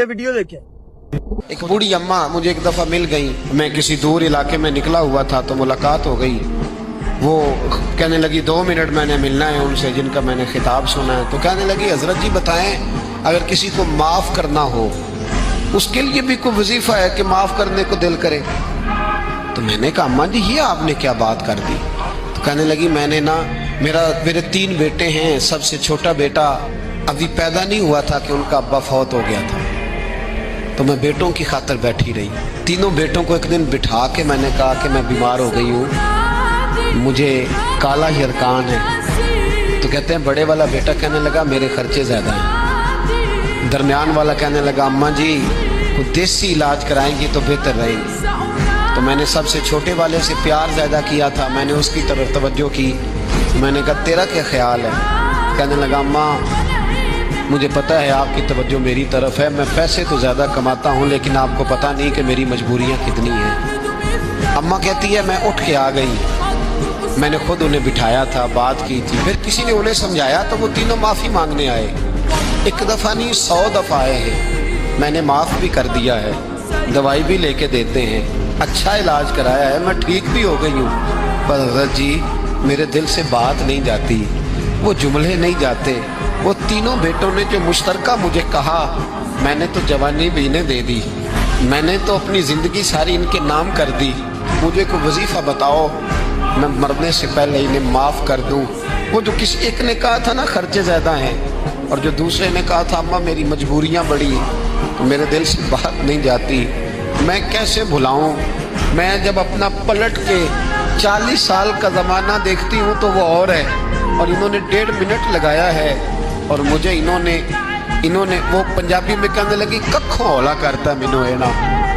ये वीडियो देखें। एक बूढ़ी अम्मा मुझे एक दफा मिल गई। मैं किसी दूर इलाके में निकला हुआ था तो मुलाकात हो गई। वो कहने लगी 2 मिनट मैंने मिलना है उनसे जिनका मैंने खिताब सुना है। तो कहने लगी हजरत जी बताएं अगर किसी को माफ करना हो उसके लिए भी कोई वजीफा है कि माफ करने को दिल करे। तो मैंने कहा अम्मा जी ये आपने क्या बात कर दी। तो कहने लगी मैंने ना मेरे 3 बेटे हैं, सबसे छोटा बेटा अभी पैदा नहीं हुआ था कि उनका अब्बा फौत हो गया था। तो मैं बेटों की खातिर बैठी रही। तीनों बेटों को एक दिन बिठा के मैंने कहा कि मैं बीमार हो गई हूँ, मुझे काला हिरकान है। तो कहते हैं बड़े वाला बेटा कहने लगा मेरे खर्चे ज़्यादा हैं। दरमियान वाला कहने लगा अम्मा जी कोई देसी इलाज कराएंगी तो बेहतर रहेंगे। तो मैंने सबसे छोटे वाले से प्यार ज़्यादा किया था, मैंने उसकी तरफ तवज्जो की। मैंने कहा तेरा क्या ख्याल है। कहने लगा अम्मा मुझे पता है आपकी तवज्जो मेरी तरफ है, मैं पैसे तो ज़्यादा कमाता हूँ लेकिन आपको पता नहीं कि मेरी मजबूरियाँ कितनी हैं। अम्मा कहती है मैं उठ के आ गई, मैंने खुद उन्हें बिठाया था, बात की थी। फिर किसी ने उन्हें समझाया तो वो तीनों माफ़ी मांगने आए। 1 दफ़ा नहीं 100 दफ़ा आए हैं। मैंने माफ़ भी कर दिया है, दवाई भी लेके देते हैं, अच्छा इलाज कराया है, मैं ठीक भी हो गई हूँ। पर हज़रत जी मेरे दिल से बात नहीं जाती, वो जुमले नहीं जाते। वो तीनों बेटों ने जो मुश्तरका मुझे कहा मैंने तो जवानी भी इन्हें दे दी, मैंने तो अपनी ज़िंदगी सारी इनके नाम कर दी। मुझे कोई वजीफ़ा बताओ मैं मरने से पहले इन्हें माफ़ कर दूं। वो जो किसी एक ने कहा था ना खर्चे ज़्यादा हैं, और जो दूसरे ने कहा था अम्मा मेरी मजबूरियाँ बड़ी हैं, तो मेरे दिल से बात नहीं जाती, मैं कैसे भुलाऊँ। मैं जब अपना पलट के 40 साल का ज़माना देखती हूँ तो वो और है, और इन्होंने 1.5 मिनट लगाया है और मुझे इन्होंने वो पंजाबी में कहने लगी कखों हौला करता मिनो है ना,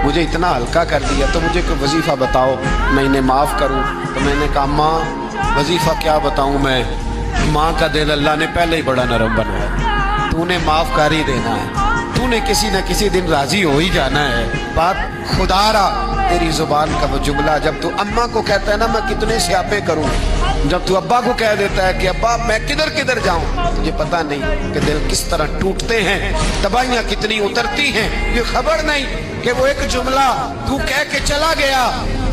मुझे इतना हल्का कर दिया। तो मुझे कोई वजीफ़ा बताओ मैं इन्हें माफ़ करूं। तो मैंने कहा माँ वजीफ़ा क्या बताऊं मैं, माँ का दिल अल्लाह ने पहले ही बड़ा नरम बनाया, तूने माफ़ कर ही देना है, तूने किसी न किसी दिन राज़ी हो ही जाना है। बात खुदारा तेरी ज़ुबान का वो जुमला जब तू अम्मा को कहता है ना मैं कितने स्यापे करूं, जब तू अब्बा को कह देता है कि अब्बा मैं किधर किधर जाऊं, तुझे पता नहीं कि दिल किस तरह टूटते हैं, तबाहियां कितनी उतरती हैं, ये खबर नहीं कि वो एक जुमला तू कह के चला गया।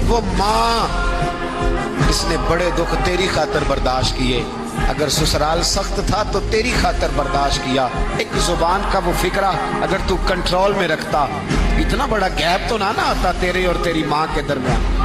वो माँ इसने बड़े दुख तेरी खातिर बर्दाश्त किए, अगर ससुराल सख्त था तो तेरी खातिर बर्दाश्त किया। एक जुबान का वो फिक्रा अगर तू कंट्रोल में रखता इतना बड़ा गैप तो ना आता तेरे और तेरी माँ के दरमियान।